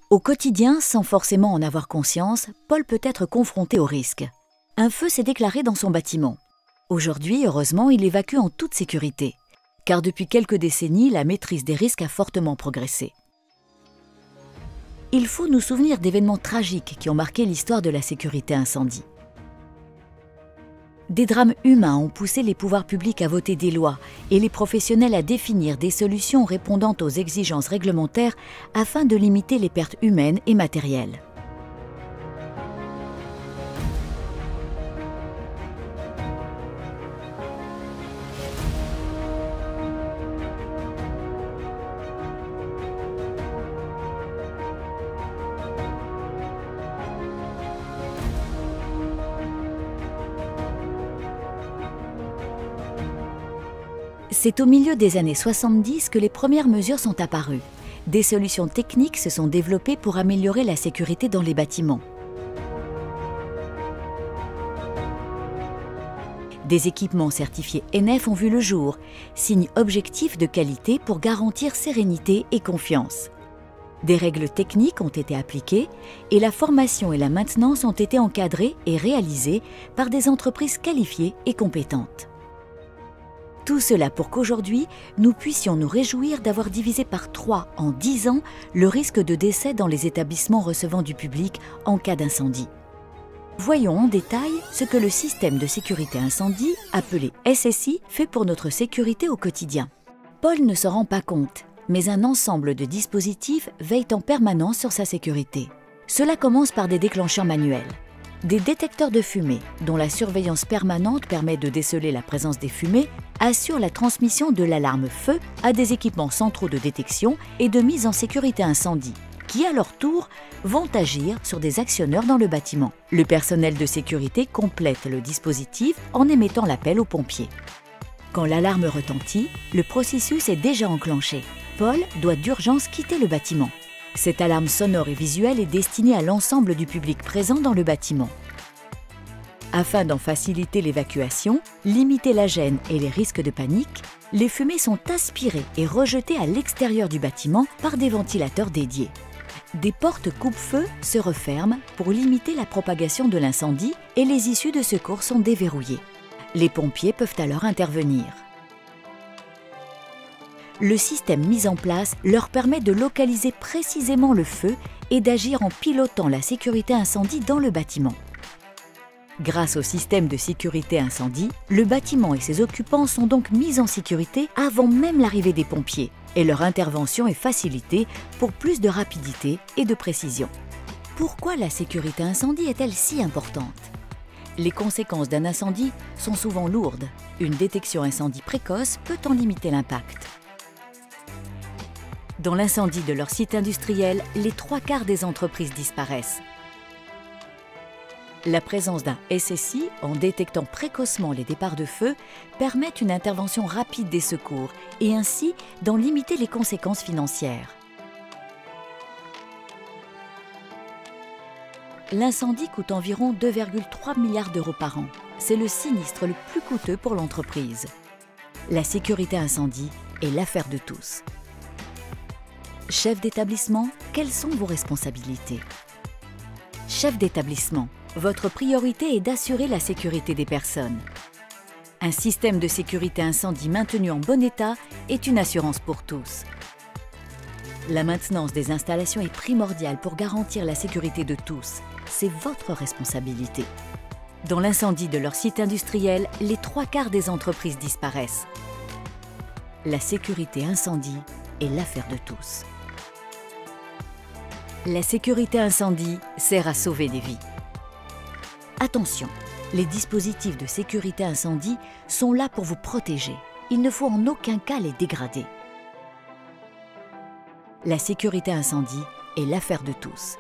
Au quotidien, sans forcément en avoir conscience, Paul peut être confronté au risque. Un feu s'est déclaré dans son bâtiment. Aujourd'hui, heureusement, il évacue en toute sécurité, car depuis quelques décennies, la maîtrise des risques a fortement progressé. Il faut nous souvenir d'événements tragiques qui ont marqué l'histoire de la sécurité incendie. Des drames humains ont poussé les pouvoirs publics à voter des lois et les professionnels à définir des solutions répondant aux exigences réglementaires afin de limiter les pertes humaines et matérielles. C'est au milieu des années 70 que les premières mesures sont apparues. Des solutions techniques se sont développées pour améliorer la sécurité dans les bâtiments. Des équipements certifiés ENEF ont vu le jour, signe objectif de qualité pour garantir sérénité et confiance. Des règles techniques ont été appliquées et la formation et la maintenance ont été encadrées et réalisées par des entreprises qualifiées et compétentes. Tout cela pour qu'aujourd'hui, nous puissions nous réjouir d'avoir divisé par 3 en 10 ans le risque de décès dans les établissements recevant du public en cas d'incendie. Voyons en détail ce que le système de sécurité incendie, appelé SSI, fait pour notre sécurité au quotidien. Paul ne se rend pas compte, mais un ensemble de dispositifs veille en permanence sur sa sécurité. Cela commence par des déclencheurs manuels. Des détecteurs de fumée, dont la surveillance permanente permet de déceler la présence des fumées, assurent la transmission de l'alarme feu à des équipements centraux de détection et de mise en sécurité incendie, qui à leur tour vont agir sur des actionneurs dans le bâtiment. Le personnel de sécurité complète le dispositif en émettant l'appel aux pompiers. Quand l'alarme retentit, le processus est déjà enclenché. Paul doit d'urgence quitter le bâtiment. Cette alarme sonore et visuelle est destinée à l'ensemble du public présent dans le bâtiment. Afin d'en faciliter l'évacuation, limiter la gêne et les risques de panique, les fumées sont aspirées et rejetées à l'extérieur du bâtiment par des ventilateurs dédiés. Des portes coupe-feu se referment pour limiter la propagation de l'incendie et les issues de secours sont déverrouillées. Les pompiers peuvent alors intervenir. Le système mis en place leur permet de localiser précisément le feu et d'agir en pilotant la sécurité incendie dans le bâtiment. Grâce au système de sécurité incendie, le bâtiment et ses occupants sont donc mis en sécurité avant même l'arrivée des pompiers et leur intervention est facilitée pour plus de rapidité et de précision. Pourquoi la sécurité incendie est-elle si importante ? Les conséquences d'un incendie sont souvent lourdes. Une détection incendie précoce peut en limiter l'impact. Dans l'incendie de leur site industriel, les 3/4 des entreprises disparaissent. La présence d'un SSI, en détectant précocement les départs de feu, permet une intervention rapide des secours et ainsi d'en limiter les conséquences financières. L'incendie coûte environ 2,3 milliards d'euros par an. C'est le sinistre le plus coûteux pour l'entreprise. La sécurité incendie est l'affaire de tous. Chef d'établissement, quelles sont vos responsabilités? Chef d'établissement, votre priorité est d'assurer la sécurité des personnes. Un système de sécurité incendie maintenu en bon état est une assurance pour tous. La maintenance des installations est primordiale pour garantir la sécurité de tous. C'est votre responsabilité. Dans l'incendie de leur site industriel, les 3/4 des entreprises disparaissent. La sécurité incendie est l'affaire de tous. La sécurité incendie sert à sauver des vies. Attention, les dispositifs de sécurité incendie sont là pour vous protéger. Il ne faut en aucun cas les dégrader. La sécurité incendie est l'affaire de tous.